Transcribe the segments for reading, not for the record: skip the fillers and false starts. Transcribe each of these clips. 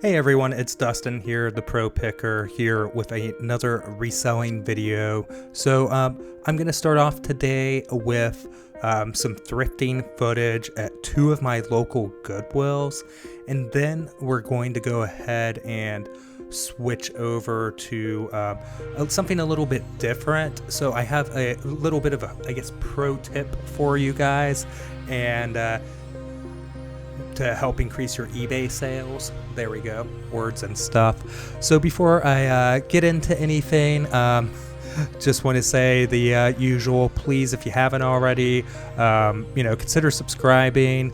Hey everyone, it's Dustin here, the Pro Picker, here with another reselling video. So I'm going to start off today with some thrifting footage at two of my local Goodwills, and then we're going to go ahead and switch over to something a little bit different. So I have a little bit of a, I guess, pro tip for you guys, and to help increase your eBay sales. There we go, words and stuff. So before I get into anything, just want to say the usual, please, if you haven't already, consider subscribing.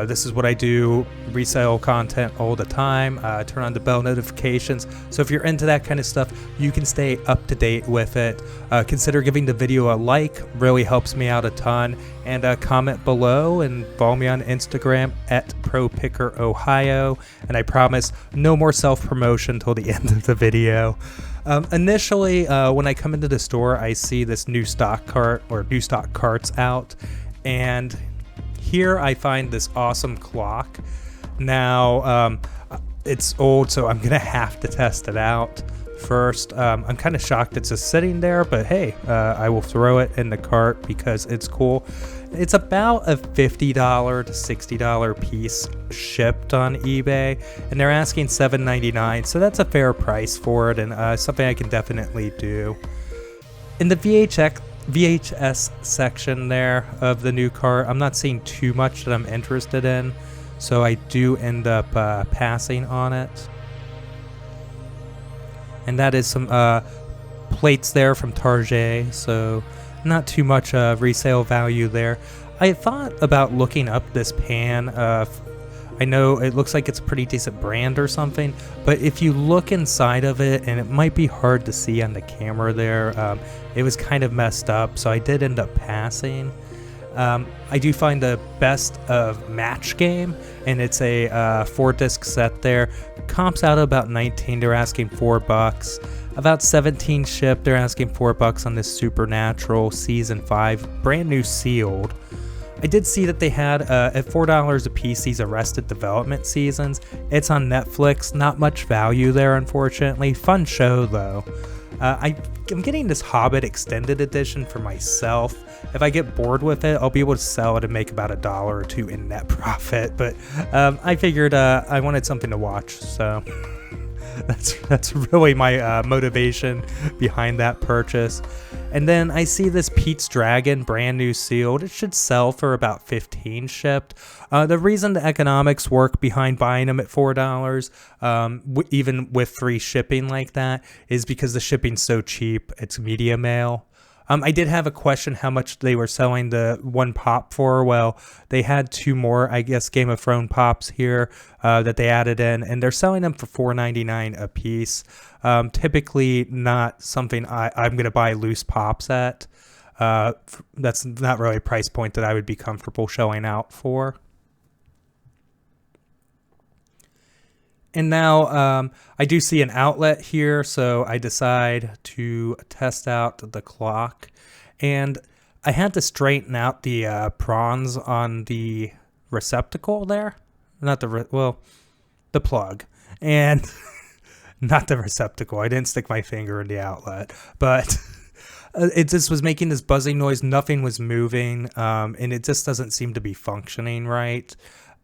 This is what I do, resale content all the time. Turn on the bell notifications. So if you're into that kind of stuff, you can stay up to date with it. Consider giving the video a like, really helps me out a ton. And comment below and follow me on Instagram at ProPickerOhio. And I promise no more self-promotion till the end of the video. Initially, when I come into the store, I see this new stock cart or new stock carts out, and here I find this awesome clock. Now, it's old, so I'm gonna have to test it out first. I'm kind of shocked it's just sitting there, but hey, I will throw it in the cart because it's cool. It's about a $50 to $60 piece shipped on eBay, and they're asking $7.99, so that's a fair price for it, and something I can definitely do. In the VHS section there of the new cart, I'm not seeing too much that I'm interested in, so I do end up passing on it. And that is some plates there from Target, so not too much resale value there. I thought about looking up this pan. I know it looks like it's a pretty decent brand or something, but if you look inside of it, and it might be hard to see on the camera there, it was kind of messed up, so I did end up passing. I do find the Best of Match game, and it's a 4-disc set there. Comps out about $19, they're asking $4. About 17 shipped, they're asking $4 on this Supernatural Season 5, brand new sealed. I did see that they had at $4 a piece these Arrested Development seasons. It's on Netflix, not much value there unfortunately. Fun show though. I'm getting this Hobbit extended edition for myself. If I get bored with it, I'll be able to sell it and make about $1 or $2 in net profit. But I figured I wanted something to watch, so that's really my motivation behind that purchase. And then I see this Pete's Dragon, brand new sealed. It should sell for about $15 shipped. The reason the economics work behind buying them at $4, even with free shipping like that, is because the shipping's so cheap. It's media mail. I did have a question how much they were selling the one pop for. Well, they had two more, I guess, Game of Thrones pops here that they added in, and they're selling them for $4.99 a piece. Typically not something I'm going to buy loose pops at. That's not really a price point that I would be comfortable showing out for. And now I do see an outlet here, so I decide to test out the clock. And I had to straighten out the prongs on the receptacle there. Not the, the plug. And not the receptacle. I didn't stick my finger in the outlet. But it just was making this buzzing noise. Nothing was moving. And it just doesn't seem to be functioning right.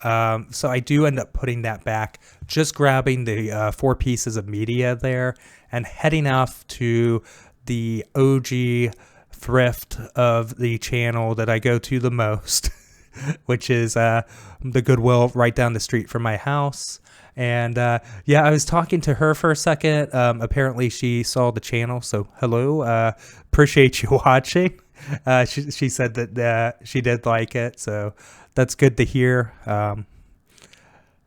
So I do end up putting that back, just grabbing the 4 pieces of media there and heading off to the OG thrift of the channel that I go to the most, which is the Goodwill right down the street from my house. And yeah, I was talking to her for a second. Apparently she saw the channel, so hello, appreciate you watching. She said that she did like it, so that's good to hear.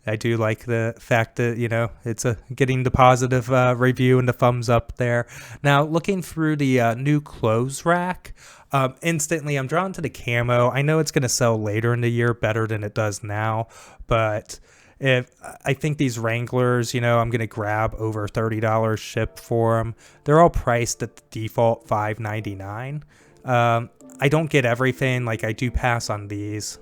I do like the fact that, it's getting the positive review and the thumbs up there. Now, looking through the new clothes rack, instantly I'm drawn to the camo. I know it's going to sell later in the year better than it does now, but I think these Wranglers, I'm going to grab over $30 shipped for them. They're all priced at the default $5.99. I don't get everything. Like, I do pass on these.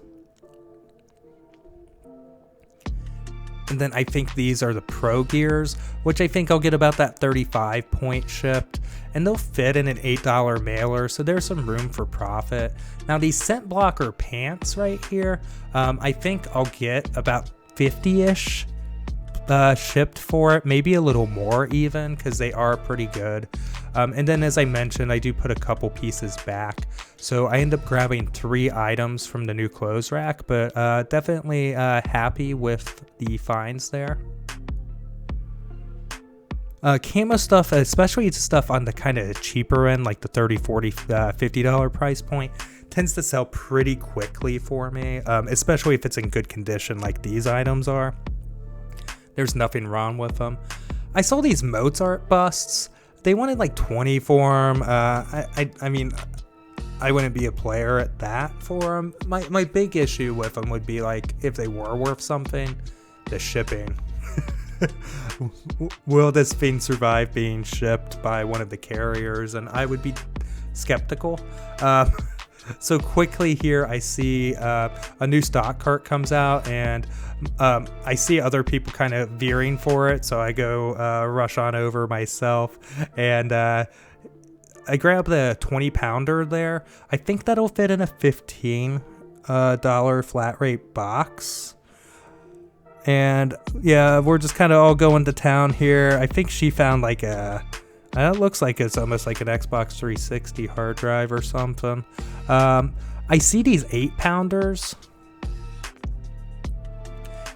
And then I think these are the Pro gears, which I think I'll get about that 35 point shipped. And they'll fit in an $8 mailer, so there's some room for profit. Now these scent blocker pants right here, I think I'll get about 50-ish shipped for it, maybe a little more even, because they are pretty good. And then as I mentioned, I do put a couple pieces back, so I end up grabbing 3 items from the new clothes rack, but definitely happy with the finds there. Camo stuff, especially stuff on the kind of cheaper end, like the $30, $40, $50 price point, tends to sell pretty quickly for me, especially if it's in good condition like these items are. There's nothing wrong with them. I saw these Mozart busts. They wanted like 20 for them. I mean, I wouldn't be a player at that for them. My big issue with them would be like, if they were worth something, the shipping. Will this thing survive being shipped by one of the carriers? And I would be skeptical. So quickly here I see a new stock cart comes out, and I see other people kind of veering for it, so I go rush on over myself, and I grab the 20 pounder there. I think that'll fit in a $15 flat rate box. And yeah, we're just kind of all going to town here. I think she found like it looks like it's almost like an Xbox 360 hard drive or something. I see these 8 pounders,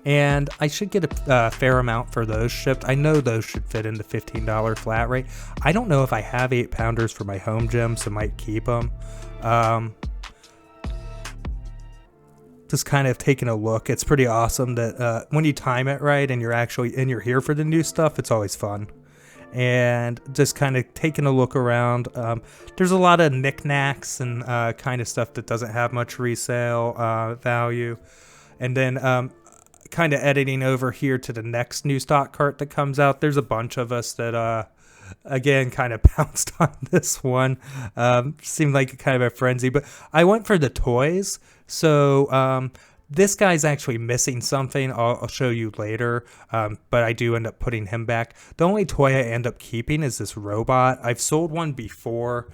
and I should get a fair amount for those shipped. I know those should fit in the $15 flat rate. I don't know if I have 8 pounders for my home gym, so might keep them. Just kind of taking a look. It's pretty awesome that when you time it right and you're here for the new stuff, it's always fun. And just kind of taking a look around. There's a lot of knickknacks and kind of stuff that doesn't have much resale value. And then kind of editing over here to the next new stock cart that comes out. There's a bunch of us that again kind of pounced on this one. Seemed like kind of a frenzy, but I went for the toys. So this guy's actually missing something. I'll show you later, but I do end up putting him back. The only toy I end up keeping is this robot. I've sold one before.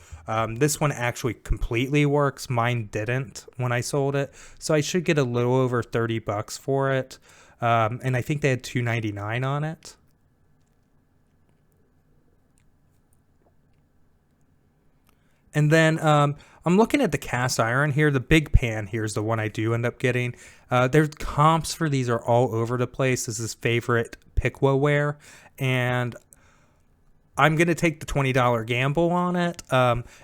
This one actually completely works. Mine didn't when I sold it, so I should get a little over $30 for it. And I think they had $2.99 on it. And then I'm looking at the cast iron here. The big pan here is the one I do end up getting. There's comps for these are all over the place. This is favorite Pickwaware, and I'm going to take the $20 gamble on it.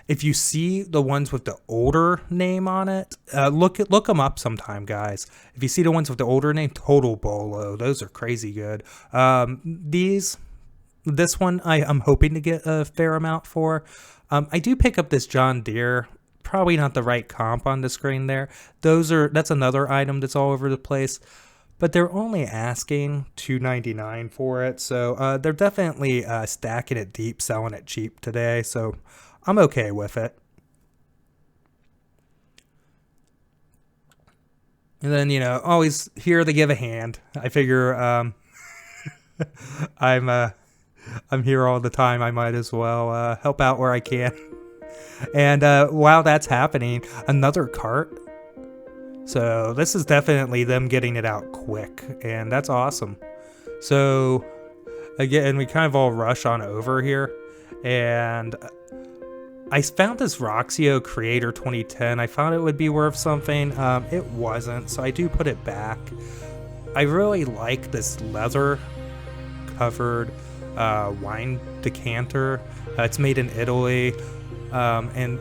If you see the ones with the older name on it, look them up sometime, guys. If you see the ones with the older name, total bolo. Those are crazy good. This one I'm hoping to get a fair amount for. I do pick up this John Deere. Probably not the right comp on the screen there. That's another item that's all over the place. But they're only asking $2.99 for it. So they're definitely stacking it deep, selling it cheap today. So I'm okay with it. And then, always here to give a hand. I figure I'm here all the time. I might as well help out where I can. And while that's happening, another cart. So this is definitely them getting it out quick, and that's awesome. So again, we kind of all rush on over here, and I found this Roxio Creator 2010. I thought it would be worth something. It wasn't, so I do put it back. I really like this leather covered wine decanter. It's made in Italy, and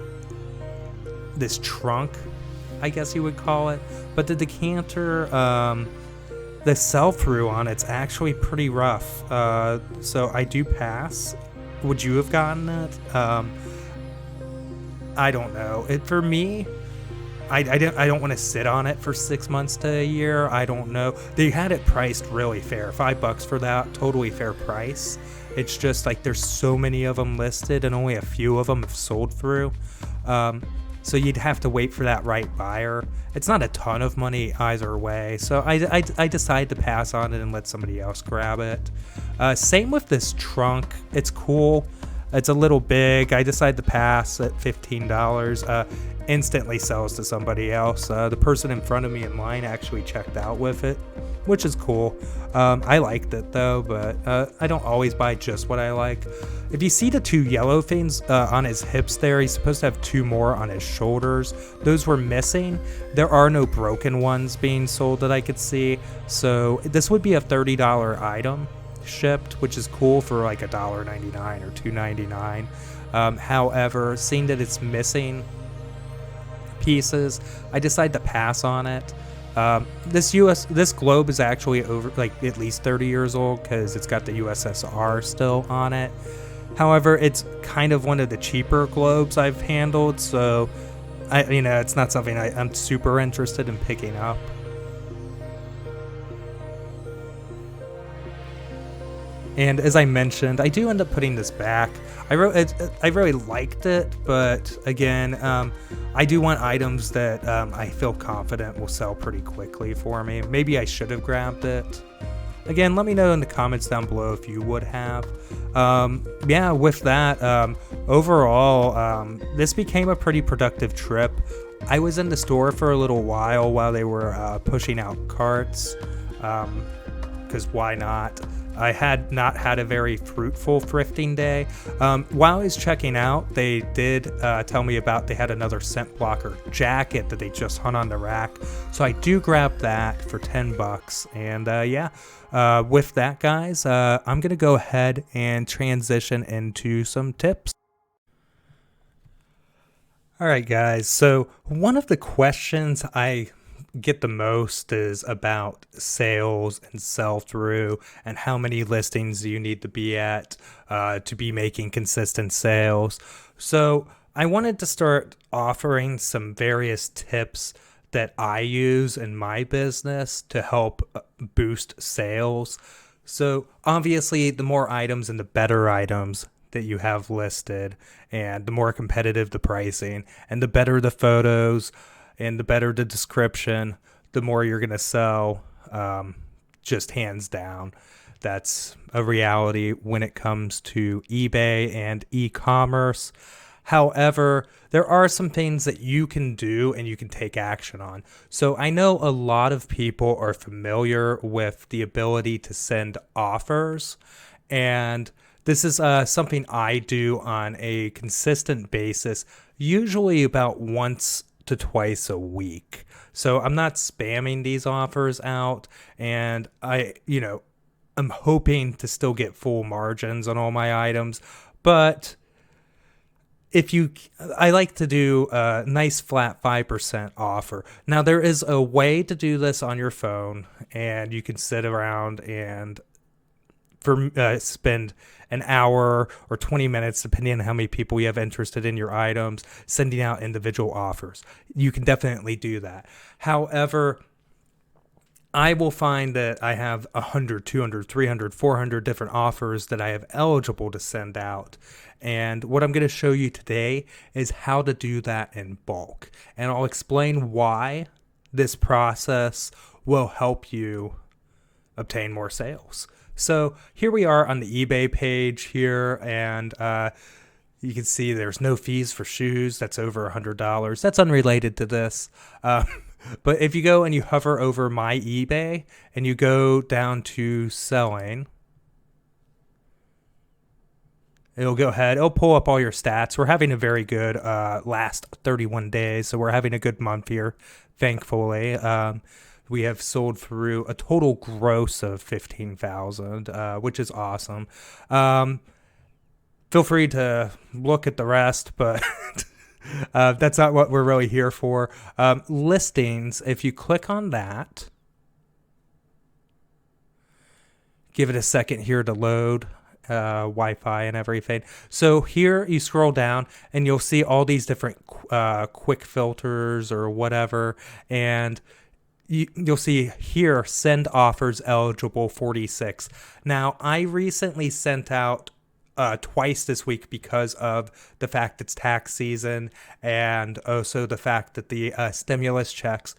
this trunk, I guess you would call it, but the decanter, the sell-through on it's actually pretty rough, so I do pass. Would you have gotten it? I don't know. For me, I don't want to sit on it for 6 months to a year. I don't know. They had it priced really fair, $5 for that, totally fair price. It's just like there's so many of them listed and only a few of them have sold through. so you'd have to wait for that right buyer. It's not a ton of money either way, so I decided to pass on it and let somebody else grab it. Same with this trunk. It's cool. It's a little big. I decided to pass at $15. Instantly sells to somebody else. The person in front of me in line actually checked out with it, which is cool. I liked it though, but I don't always buy just what I like. If you see the 2 yellow things on his hips there, he's supposed to have 2 more on his shoulders. Those were missing. There are no broken ones being sold that I could see, so this would be a $30 item shipped, which is cool for like $1.99 or $2.99. However, seeing that it's missing pieces, I decided to pass on it. This globe is actually over like at least 30 years old because it's got the USSR still on it. However, it's kind of one of the cheaper globes I've handled, so it's not something I'm super interested in picking up. And as I mentioned, I do end up putting this back. I really liked it, but again, I do want items that I feel confident will sell pretty quickly for me. Maybe I should have grabbed it. Again, let me know in the comments down below if you would have. Yeah, with that, overall, this became a pretty productive trip. I was in the store for a little while they were pushing out carts, because why not? I had not had a very fruitful thrifting day. While I was checking out, they did tell me about they had another scent blocker jacket that they just hung on the rack. So I do grab that for $10. And yeah, with that, guys, I'm going to go ahead and transition into some tips. All right, guys. So one of the questions I get the most is about sales and sell-through and how many listings you need to be at to be making consistent sales. So I wanted to start offering some various tips that I use in my business to help boost sales. So obviously, the more items and the better items that you have listed, and the more competitive the pricing, and the better the photos, and the better the description, the more you're going to sell, just hands down. That's a reality when it comes to eBay and e-commerce. However, there are some things that you can do and you can take action on. So I know a lot of people are familiar with the ability to send offers, and this is something I do on a consistent basis, usually about once to twice a week. So I'm not spamming these offers out, and I'm hoping to still get full margins on all my items. But I like to do a nice flat 5% offer. Now there is a way to do this on your phone, and you can sit around and spend an hour or 20 minutes, depending on how many people you have interested in your items, sending out individual offers. You can definitely do that. However, I will find that I have 100, 200, 300, 400 different offers that I have eligible to send out. And what I'm going to show you today is how to do that in bulk. And I'll explain why this process will help you obtain more sales. So here we are on the eBay page here, and you can see there's no fees for shoes. That's over $100. That's unrelated to this. But if you go and you hover over my eBay and you go down to selling, it'll pull up all your stats. We're having a very good last 31 days, so we're having a good month here, thankfully. We have sold through a total gross of 15,000, which is awesome. Feel free to look at the rest, but that's not what we're really here for. Listings, if you click on that, give it a second here to load Wi-Fi and everything. So here you scroll down and you'll see all these different quick filters or whatever, and you'll see here, send offers eligible 46. Now, I recently sent out twice this week because of the fact it's tax season, and also the fact that the stimulus checks,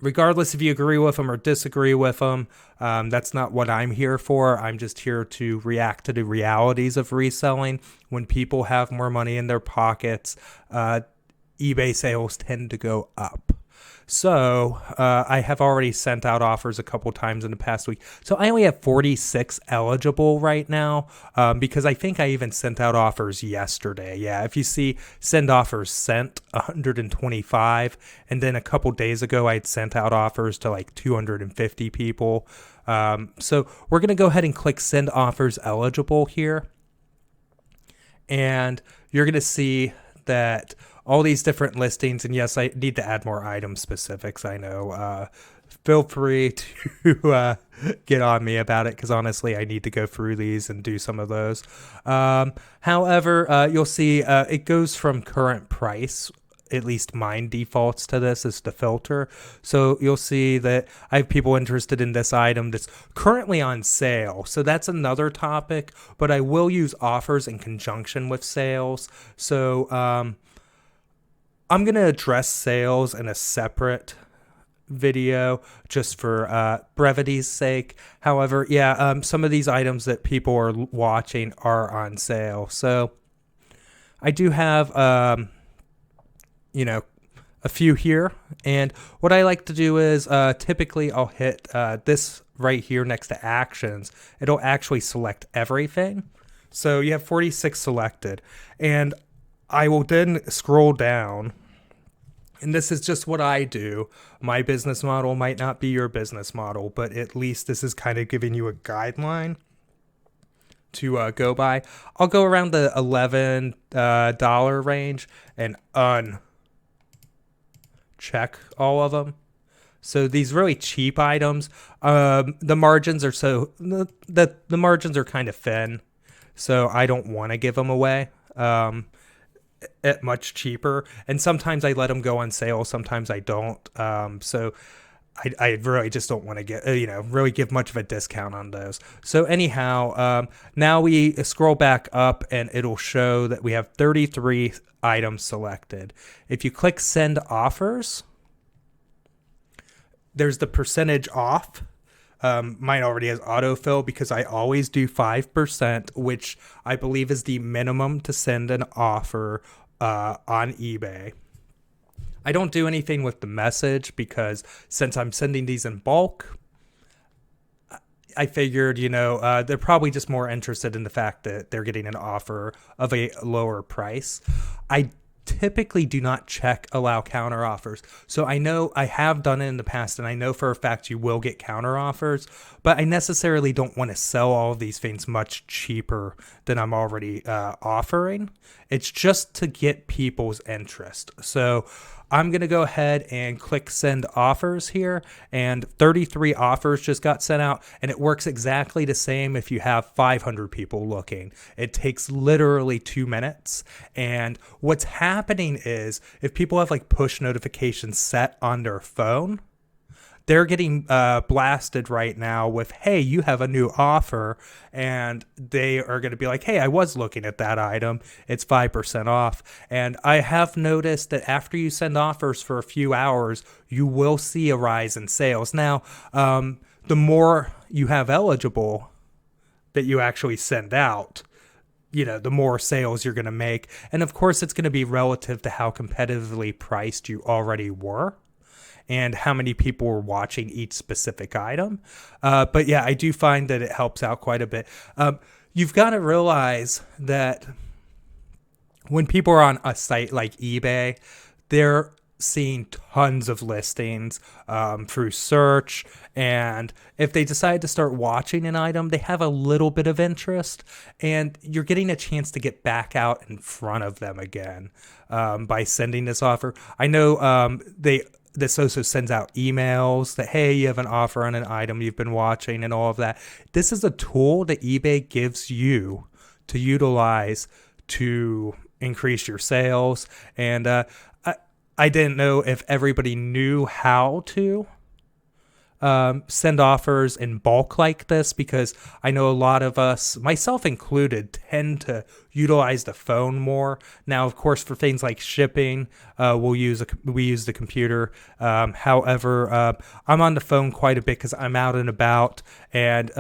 regardless if you agree with them or disagree with them, that's not what I'm here for. I'm just here to react to the realities of reselling. When people have more money in their pockets, eBay sales tend to go up. So I have already sent out offers a couple times in the past week. So I only have 46 eligible right now, because I think I even sent out offers yesterday. Yeah, if you see send offers sent, 125. And then a couple days ago, I'd sent out offers to like 250 people. So we're going to go ahead and click send offers eligible here. And you're going to see that all these different listings, and yes, I need to add more item specifics. I know. Feel free to get on me about it, because honestly, I need to go through these and do some of those. However, you'll see it goes from current price. At least mine defaults to this as the filter. So you'll see that I have people interested in this item that's currently on sale. So that's another topic, but I will use offers in conjunction with sales. So I'm going to address sales in a separate video just for brevity's sake. However, yeah, some of these items that people are watching are on sale. So I do have, a few here. And what I like to do is typically I'll hit this right here next to actions. It'll actually select everything. So you have 46 selected. And I will then scroll down, and this is just what I do. My business model might not be your business model, but at least this is kind of giving you a guideline to go by. I'll go around the $11 range and uncheck all of them. So these really cheap items, the margins are the margins are kind of thin, so I don't want to give them away at much cheaper. And sometimes I let them go on sale, sometimes I don't. So I really just don't want to get really give much of a discount on those. So anyhow, now we scroll back up and it'll show that we have 33 items selected. If you click send offers, there's the percentage off. Mine already has autofill because I always do 5%, which I believe is the minimum to send an offer on eBay. I don't do anything with the message because since I'm sending these in bulk, I figured, they're probably just more interested in the fact that they're getting an offer of a lower price. I typically do not check allow counter offers. So I know I have done it in the past, and I know for a fact you will get counter offers, but I necessarily don't want to sell all of these things much cheaper than I'm already offering. It's just to get people's interest. So I'm going to go ahead and click send offers here, and 33 offers just got sent out, and it works exactly the same if you have 500 people looking. It takes literally 2 minutes, and what's happening is if people have like push notifications set on their phone, they're getting blasted right now with, hey, you have a new offer, and they are going to be like, hey, I was looking at that item. It's 5% off. And I have noticed that after you send offers for a few hours, you will see a rise in sales. Now, the more you have eligible that you actually send out, the more sales you're going to make. And of course, it's going to be relative to how competitively priced you already were and how many people were watching each specific item. But yeah, I do find that it helps out quite a bit. You've got to realize that when people are on a site like eBay, they're seeing tons of listings through search. And if they decide to start watching an item, they have a little bit of interest, and you're getting a chance to get back out in front of them again by sending this offer. I know this also sends out emails that, hey, you have an offer on an item you've been watching and all of that. This is a tool that eBay gives you to utilize to increase your sales. And I didn't know if everybody knew how to send offers in bulk like this, because I know a lot of us, myself included, tend to utilize the phone more. Now, of course, for things like shipping, we use the computer. However, I'm on the phone quite a bit because I'm out and about, and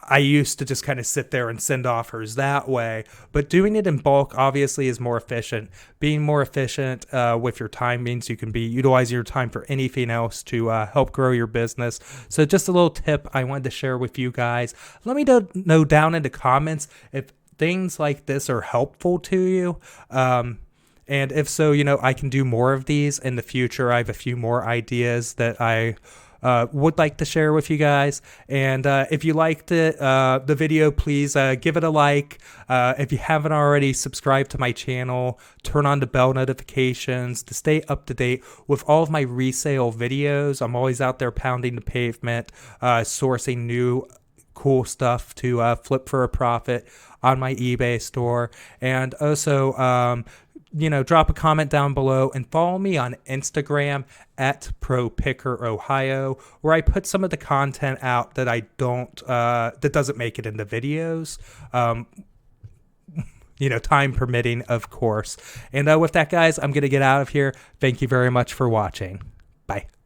I used to just kind of sit there and send offers that way, but doing it in bulk obviously is more efficient. Being more efficient with your time means you can be utilizing your time for anything else to help grow your business. So just a little tip I wanted to share with you guys. Let me know down in the comments if things like this are helpful to you. And if so, I can do more of these in the future. I have a few more ideas that I would like to share with you guys. And if you liked it, the video, please give it a like. If you haven't already, subscribe to my channel, turn on the bell notifications to stay up to date with all of my resale videos. I'm always out there pounding the pavement, sourcing new cool stuff to flip for a profit on my eBay store. And also, drop a comment down below and follow me on Instagram at ProPickerOhio, where I put some of the content out that that doesn't make it into videos. Time permitting, of course. And with that, guys, I'm going to get out of here. Thank you very much for watching. Bye.